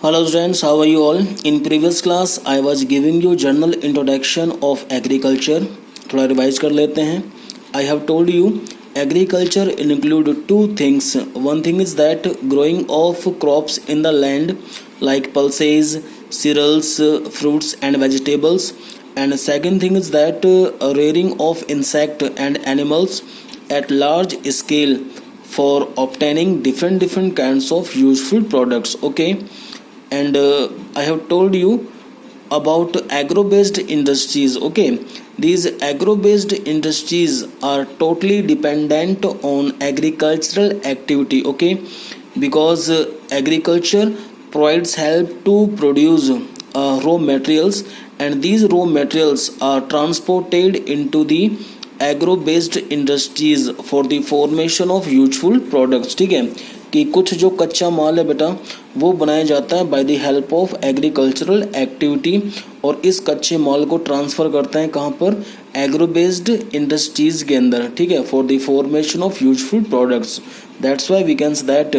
Hello students, how are you all? In previous class, I was giving you general introduction of agriculture. थोड़ा revise कर लेते हैं. I have told you agriculture include two things. One thing is that growing of crops in the land like pulses, cereals, fruits and vegetables. And second thing is that rearing of insect and animals at large scale for obtaining different kinds of useful products. Okay. And I have told you about agro-based industries. Okay, these agro-based industries are totally dependent on agricultural activity. Okay, because agriculture provides help to produce raw materials, and these raw materials are transported into the agro-based industries for the formation of useful products. ठीक है, कि कुछ जो कच्चा माल है बेटा वो बनाया जाता है by the help of agricultural activity, और इस कच्चे माल को ट्रांसफ़र करते हैं कहाँ पर, एग्रो बेस्ड इंडस्ट्रीज़ के अंदर. ठीक है, for the formation of useful products. That's why we can say that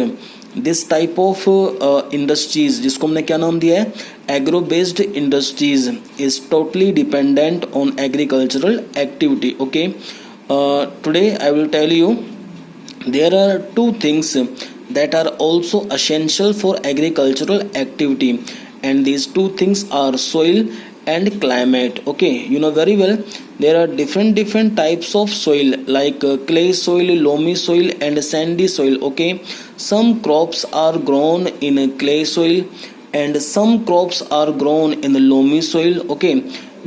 this type of industries, जिसको हमने क्या नाम दिया है, agro based industries, is totally dependent on agricultural activity. Okay, today I will tell you there are two things that are also essential for agricultural activity, and these two things are soil and climate. Okay, you know very well there are different types of soil like clay soil, loamy soil and sandy soil. Okay, some crops are grown in clay soil and some crops are grown in the loamy soil. Okay,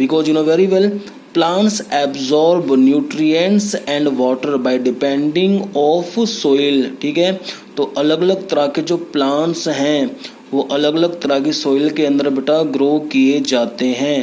because you know very well plants absorb nutrients and water by depending of soil. ठीक है, तो अलग अलग तरह के जो plants हैं वो अलग अलग तरह की सोइल के अंदर बेटा ग्रो किए जाते हैं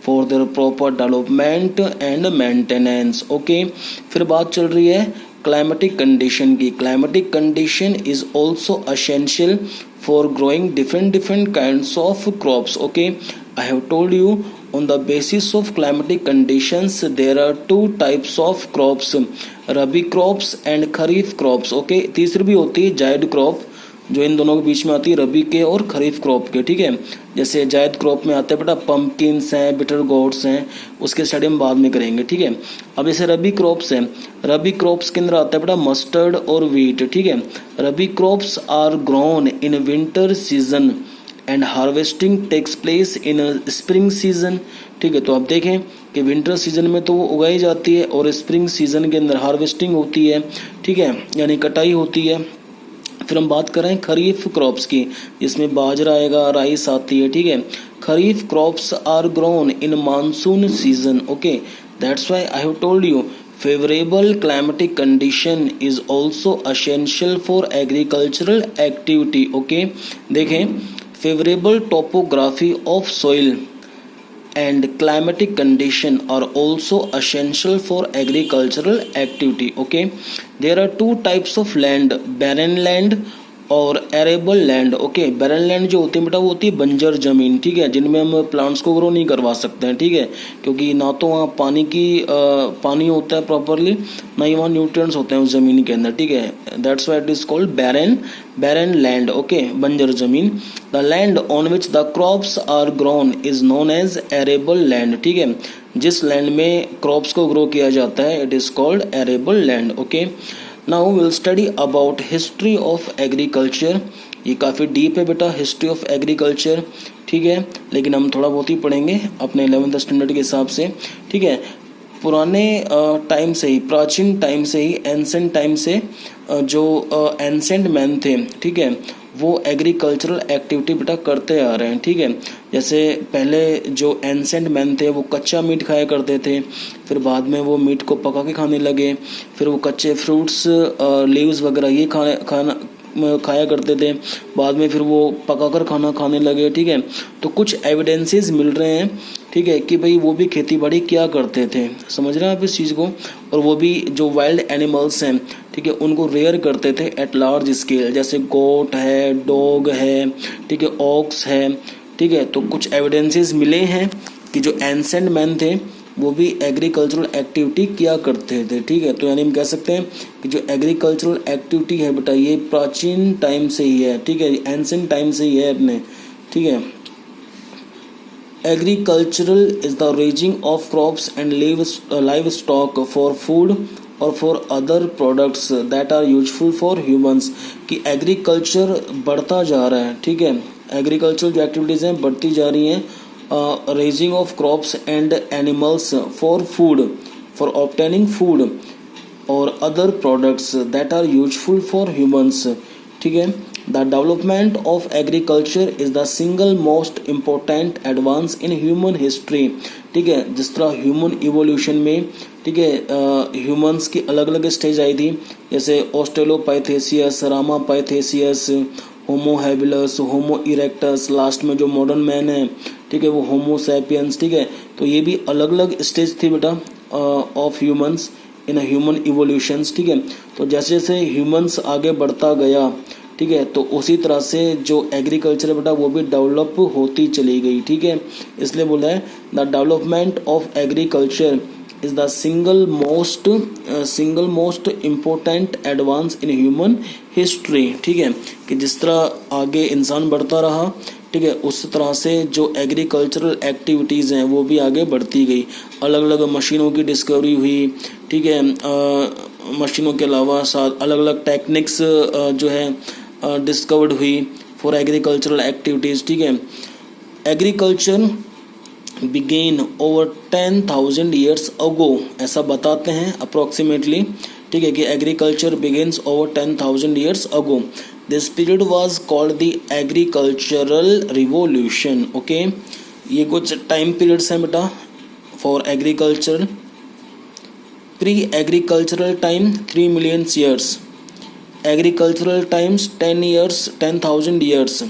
for their proper development and maintenance. Okay, फिर बात चल रही है क्लाइमेटिक कंडीशन की. Climatic condition is also essential for growing different kinds of crops. Okay, I have told you on the basis of climatic conditions there are two types of crops, rabi crops and kharif crops. Okay, तीसरी भी होती है जायद crop, जो इन दोनों के बीच में आती है, रबी के और खरीफ क्रॉप के. ठीक है, जैसे जायद क्रॉप में आते हैं बेटा पम्पकिन्स हैं, बिटर गोट्स हैं, उसके स्टडी हम बाद में करेंगे. ठीक है, अब जैसे रबी क्रॉप्स हैं, रबी क्रॉप्स के अंदर आता है बेटा मस्टर्ड और वीट. ठीक है, rabi crops are grown in winter season and harvesting takes place in spring season. ठीक है, तो आप देखें कि विंटर सीजन में तो वो उगाई जाती है और स्प्रिंग सीजन के अंदर हार्वेस्टिंग होती है. ठीक है, यानी कटाई होती है. फिर हम बात करें खरीफ क्रॉप्स की, जिसमें बाजरा आएगा, राइस आती है. ठीक है, kharif crops are grown in monsoon season. Okay, that's why I have told you favorable climatic condition is also essential for agricultural activity. Okay, देखें favorable topography of soil and climatic condition are also essential for agricultural activity. Okay, there are two types of land, barren land और arable land. Okay, barren land जो होती है बेटा वो होती है बंजर ज़मीन. ठीक है, जिनमें हम प्लांट्स को ग्रो नहीं करवा सकते हैं. ठीक है, क्योंकि ना तो वहाँ पानी होता है प्रॉपरली, ना ही वहाँ न्यूट्रिएंट्स होते हैं उस ज़मीन के अंदर. ठीक है, that's why it is called barren land. Okay, बंजर ज़मीन. The land on which the crops are grown is known as arable land. ठीक है, जिस लैंड में क्रॉप्स को ग्रो किया जाता है it is called arable land. Okay, now will study about history of agriculture. ये काफ़ी डीप है बेटा हिस्ट्री ऑफ एग्रीकल्चर. ठीक है, लेकिन हम थोड़ा बहुत ही पढ़ेंगे अपने 11th स्टैंडर्ड के हिसाब से. ठीक है, पुराने टाइम से ही, प्राचीन टाइम से ही, एंसेंट टाइम से जो एंसेंट मैन थे, ठीक है, वो एग्रीकल्चरल एक्टिविटी बेटा करते आ रहे हैं. ठीक है, जैसे पहले जो एंसेंट मैन थे वो कच्चा मीट खाया करते थे, फिर बाद में वो मीट को पका के खाने लगे, फिर वो कच्चे फ्रूट्स, लीव्स वगैरह ये खाया करते थे, बाद में फिर वो पकाकर खाना खाने लगे. ठीक है, तो कुछ एविडेंसेस मिल रहे हैं. ठीक है, कि भाई वो भी खेती बाड़ी क्या करते थे, समझ रहे हैं आप इस चीज़ को, और वो भी जो वाइल्ड एनिमल्स हैं, ठीक है, उनको रेयर करते थे एट लार्ज स्केल, जैसे गोट है, डॉग है, ठीक है, ऑक्स है. ठीक है, तो कुछ एविडेंसेस मिले हैं कि जो एंसेंट मैन थे वो भी एग्रीकल्चरल एक्टिविटी किया करते थे। ठीक है, तो यानी हम कह सकते हैं कि जो एग्रीकल्चरल एक्टिविटी है बेटा ये प्राचीन टाइम से ही है। ठीक है, एंशिएंट टाइम से ही है अपने, ठीक है। Agricultural is the raising of crops and livestock for food और for other products that are useful for humans, कि एग्रीकल्चर बढ़ता जा रहा है, ठीक है। एग्रीकल्चर जो एक्टिविटीज़ हैं बढ़ती जा रही हैं, raising of crops and animals for food, for obtaining food और other products that are useful for humans, ठीक है। The development of agriculture is the single most important advance in human history, ठीक है। जिस तरह ह्यूमन इवोल्यूशन में, ठीक है, ह्यूमंस की अलग अलग स्टेज आई थी, जैसे ऑस्ट्रेलोपाइथेसियस, रामापाइथेसियस, होमो हैबिलस, होमो इरेक्टस, लास्ट में जो मॉडर्न मैन है, ठीक है, वो होमो सैपियंस, ठीक है। तो ये भी अलग अलग स्टेज थी बेटा of humans in human evolutions, ठीक है। तो जैसे जैसे ह्यूमंस आगे बढ़ता गया, ठीक है, तो उसी तरह से जो एग्रीकल्चर है बेटा वो भी डेवलप होती चली गई, ठीक है। इसलिए बोला है the development of agriculture is the single most important advance in human history, ठीक है। कि जिस तरह आगे इंसान बढ़ता रहा, ठीक है, उस तरह से जो एग्रीकल्चरल एक्टिविटीज़ हैं वो भी आगे बढ़ती गई। अलग अलग मशीनों की डिस्कवरी हुई, ठीक है। मशीनों के अलावा साथ अलग अलग टेक्निक्स जो है डिस्कवर्ड हुई फॉर एग्रीकल्चरल एक्टिविटीज़, ठीक है। Agriculture began over 10,000 years ago, ऐसा बताते हैं अप्रोक्सीमेटली, ठीक है, कि agriculture begins over 10,000 years ago. This period was called the agricultural revolution, okay. ये कुछ टाइम पीरियड्स हैं बेटा for agriculture. Pre agricultural time 3 million years, agricultural times 10,000 years,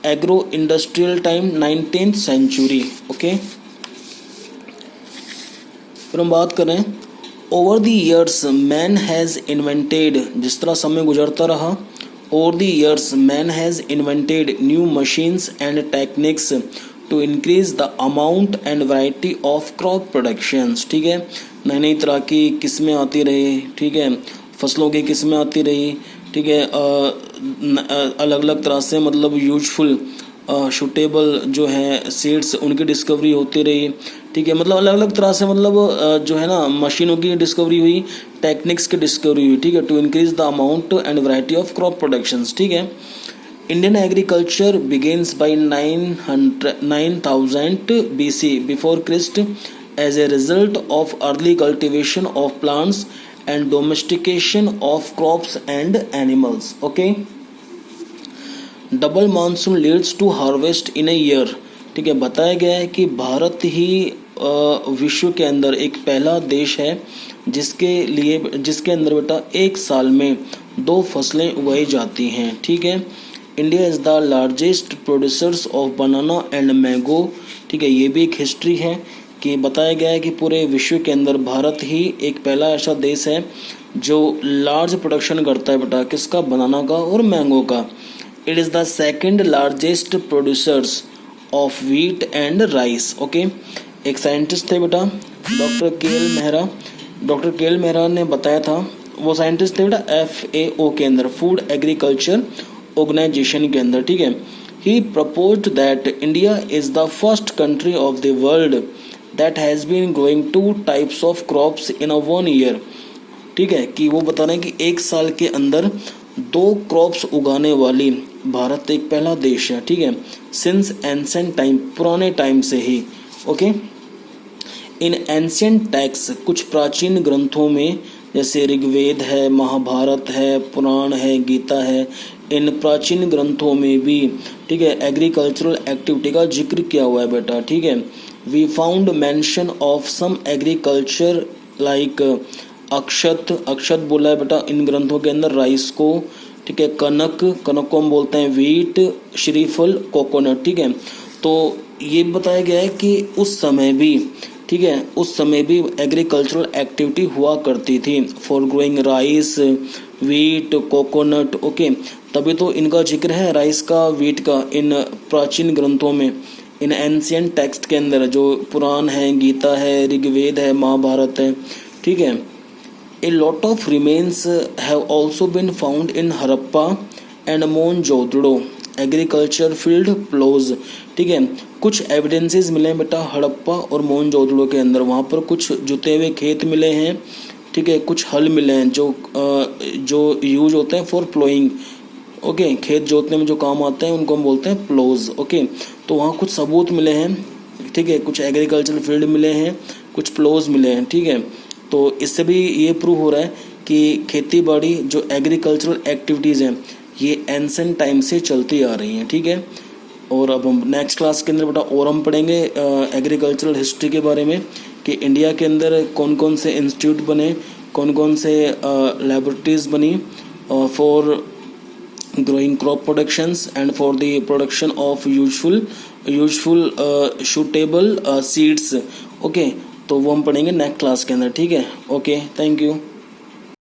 agro industrial time 19th century, okay. फिर हम बात करें over the years man has invented, जिस तरह समय गुजरता रहा, over the years man has invented new machines and techniques to increase the amount and variety of crop productions, ठीक है। नई नई तरह की किस्में आती रही, ठीक है, फसलों की किस्में आती रही, ठीक है। अलग अलग तरह से मतलब यूजफुल शूटेबल जो है सीड्स उनकी डिस्कवरी होती रही, ठीक है। मतलब अलग अलग तरह से मतलब जो है ना मशीनों की डिस्कवरी हुई, टेक्निक्स की डिस्कवरी हुई, ठीक है, to increase the amount and variety of crop productions, ठीक है। Indian agriculture begins by 9000 BC before Christ as a result of early cultivation of plants and domestication of crops and animals, okay. Double monsoon leads to harvest in a year, ठीक है। बताया गया है कि भारत ही विश्व के अंदर एक पहला देश है जिसके अंदर बेटा एक साल में 2 फसलें उगाई जाती हैं, ठीक है। India is the largest producers of banana and mango, ठीक है। ये भी एक हिस्ट्री है कि बताया गया है कि पूरे विश्व के अंदर भारत ही एक पहला ऐसा देश है जो लार्ज प्रोडक्शन करता है बेटा किसका, बनाना का और मैंगो का। It is the second largest producers of wheat and rice, okay. एक साइंटिस्ट थे बेटा डॉक्टर के एल मेहरा ने बताया था, वो साइंटिस्ट थे बेटा FAO के अंदर, फूड एग्रीकल्चर ऑर्गेनाइजेशन के अंदर, ठीक है। He proposed that India is the first country of the world that has been growing 2 types of crops in a 1 year, ठीक है। कि वो बता रहे हैं कि एक साल के अंदर 2 क्रॉप्स उगाने वाली भारत एक पहला देश है, ठीक है। सिंस एंशिएंट टाइम, पुराने टाइम से ही, ओके। इन एंशिएंट टेक्स्ट, कुछ प्राचीन ग्रंथों में जैसे ऋग्वेद है, महाभारत है, पुराण है, गीता है, इन प्राचीन ग्रंथों में भी, ठीक है, एग्रीकल्चरल एक्टिविटी का जिक्र किया हुआ है बेटा, ठीक है। We found mention of some agriculture like Akshat बोला है बेटा इन ग्रंथों के अंदर, राइस को, ठीक है, कनक को हम बोलते हैं व्हीट, श्रीफल, कोकोनट, ठीक है। तो ये बताया गया है कि उस समय भी, ठीक है, उस समय भी एग्रीकल्चरल एक्टिविटी हुआ करती थी for growing rice, wheat, coconut, okay. तभी तो इनका जिक्र है राइस का, व्हीट का इन प्राचीन ग्रंथों में, इन एंशिएंट टेक्स्ट के अंदर, जो पुराण है, गीता है, ऋग्वेद है, महाभारत है, ठीक है। A lot of remains have also been found in Harappa and Mohenjodaro agriculture field ploughs. ठीक है, कुछ एविडेंसेस मिले हैं बेटा हड़प्पा और मोहनजोदड़ो के अंदर, वहाँ पर कुछ जुते हुए खेत मिले हैं। ठीक है, कुछ हल मिले हैं जो यूज होते हैं फॉर प्लोइंग। ओके, खेत जोतने में जो काम आते हैं उनको हम बोलते हैं प्लोज। ओके, तो वहाँ कुछ सबूत मिले हैं। ठीक है, कुछ एग्रीकल्चर फील्ड मिले हैं, कुछ प्लोज मिले हैं। ठीक है, तो इससे भी ये प्रूव हो रहा है कि खेती बाड़ी जो एग्रीकल्चरल एक्टिविटीज़ हैं ये एंसेंट टाइम से चलती आ रही हैं। ठीक है, और अब हम नेक्स्ट क्लास के अंदर बेटा और हम पढ़ेंगे एग्रीकल्चरल हिस्ट्री के बारे में कि इंडिया के अंदर कौन कौन से इंस्टीट्यूट बने, कौन कौन से लैबोरेटरीज़ बनी for growing crop productions and for the production of useful suitable seeds। Okay, तो वो हम पढ़ेंगे नेक्स्ट क्लास के अंदर। ठीक है, ओके, थैंक यू।